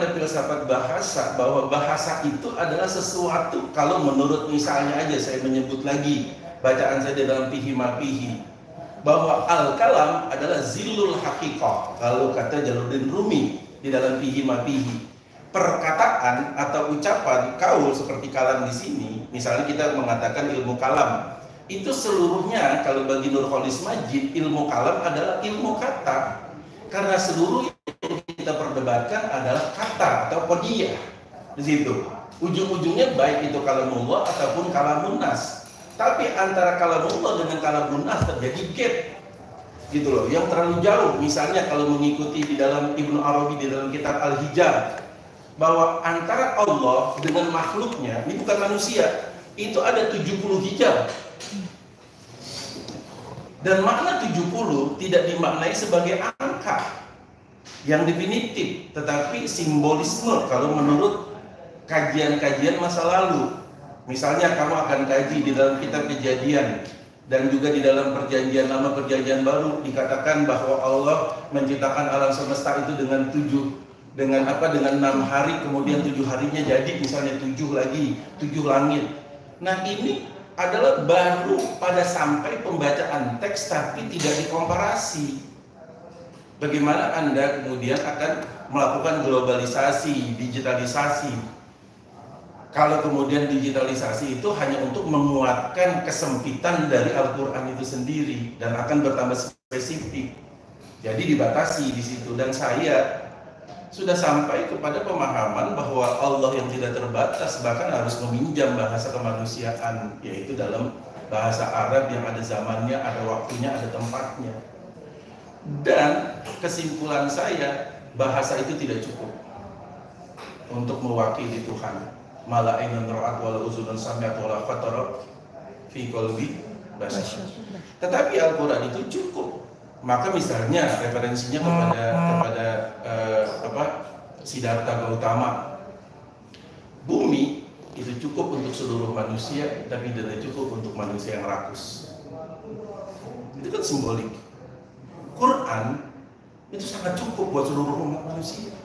pada filsafat bahasa bahwa bahasa itu adalah sesuatu, kalau menurut misalnya aja saya menyebut lagi bacaan saya di dalam Fihi Mafihi, bahwa al-kalam adalah zillul haqiqah kalau kata Jalaluddin Rumi di dalam Fihi Mafihi. Perkataan atau ucapan kaul seperti kalam di sini, misalnya kita mengatakan ilmu kalam, itu seluruhnya kalau bagi Nurholis Majid ilmu kalam adalah ilmu kata, karena seluruh yang kita perdebatkan adalah kata atau qadiyah. Di situ ujung-ujungnya baik itu kalamullah ataupun kalamun nas, tapi antara kalamullah dengan kalamun nas terjadi gap gitu loh, yang terlalu jauh. Misalnya kalau mengikuti di dalam Ibnu Arabi di dalam kitab Al-Hijab, bahwa antara Allah dengan makhluknya, ini bukan manusia, itu ada 70 hijab. Dan makna 70 tidak dimaknai sebagai angka yang definitif, tetapi simbolisme kalau menurut kajian-kajian masa lalu. Misalnya kamu akan kaji di dalam kitab Kejadian dan juga di dalam Perjanjian Lama Perjanjian Baru dikatakan bahwa Allah menciptakan alam semesta itu dengan 6 hari, kemudian 7 harinya jadi misalnya 7 lagi, 7 langit. Nah ini adalah baru pada sampai pembacaan teks tapi tidak dikomparasi. Bagaimana Anda kemudian akan melakukan globalisasi, digitalisasi, kalau kemudian digitalisasi itu hanya untuk menguatkan kesempitan dari Al-Quran itu sendiri dan akan bertambah spesifik, jadi dibatasi di situ. Dan saya sudah sampai kepada pemahaman bahwa Allah yang tidak terbatas bahkan harus meminjam bahasa kemanusiaan, yaitu dalam bahasa Arab yang ada zamannya, ada waktunya, ada tempatnya. Dan kesimpulan saya, bahasa itu tidak cukup untuk mewakili Tuhan. Mala ainun ra'at wala uzunun sami'at wala khatara fi qalbi bashar. Tetapi Al-Quran itu cukup. Maka misalnya referensinya kepada Siddhartha Gautama, bumi itu cukup untuk seluruh manusia, tapi tidak cukup untuk manusia yang rakus. Itu kan simbolik. Quran itu sangat cukup buat seluruh umat manusia,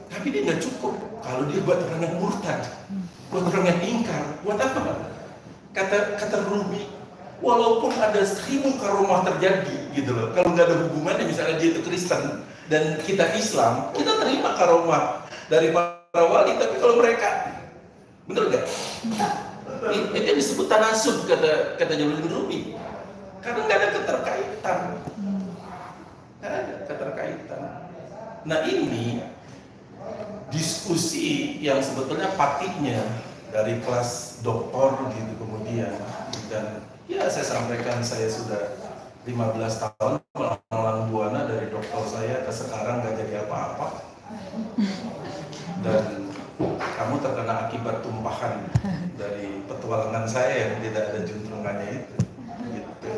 tapi dia nggak cukup kalau dia buat orang yang murtad, buat orang yang ingkar. Buat apa? Kata Rumi, walaupun ada 1000 karomah terjadi gitu loh, kalau nggak ada hubungannya, misalnya dia itu Kristen dan kita Islam, kita terima karomah dari para wali, tapi kalau mereka, bener nggak? Itu yang disebut tanasub, kata Jalaluddin Rumi, karena nggak ada keterkaitan, nggak ada keterkaitan. Nah ini diskusi yang sebetulnya patihnya dari kelas doktor gitu, kemudian dan ya saya sampaikan, saya sudah 15 tahun melalang buana dari dokter saya ke sekarang nggak jadi apa-apa, dan kamu terkena akibat tumpahan dari petualangan saya yang tidak ada juntrungannya itu gitu.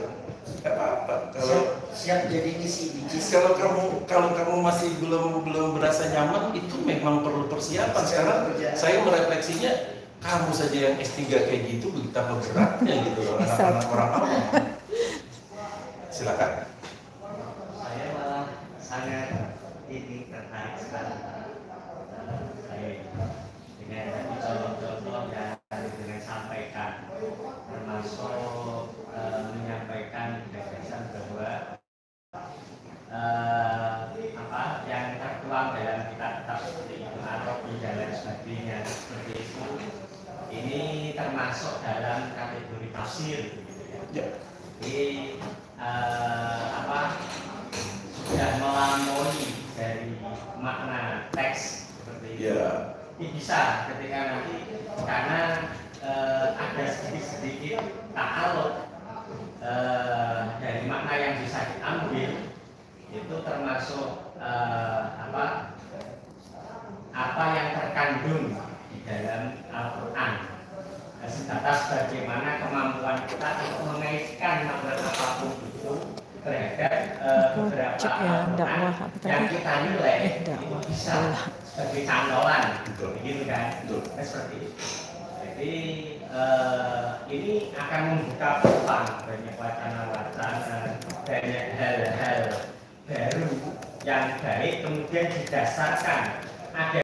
Nggak apa-apa kalau siap jadi isi. kalau kamu masih belum berasa nyaman, itu memang perlu persiapan. Sekarang saya merefleksinya, kamu saja yang S3 kayak gitu, betapa beratnya gitu loh anak-anak orang awam. Silakan. Saya malah sangat tertarik sekali dengan contoh-contoh yang dengan sampaikan, termasuk menyampaikan gagasan bahwa yang tertuang dalam kitab-kitab seperti itu Arabi dan lain sebagainya seperti itu, ini termasuk dalam kategori tafsir gitu ya. Jadi sudah melampaui dari makna teks seperti itu. Ini bisa ketika nanti karena ada sedikit ta'aluk dari makna yang bisa diambil, itu termasuk apa yang terkandung di dalam Al-Quran, sebatas bagaimana kemampuan kita untuk mengaitkan makna apapun itu terhadap beberapa Al-Quran yang kita nilai itu bisa sebagai cantolan, begitu kan? Seperti itu. Jadi ini akan membuka peluang banyak wacana-wacana, banyak hal-hal baru yang baik, kemudian didasarkan ada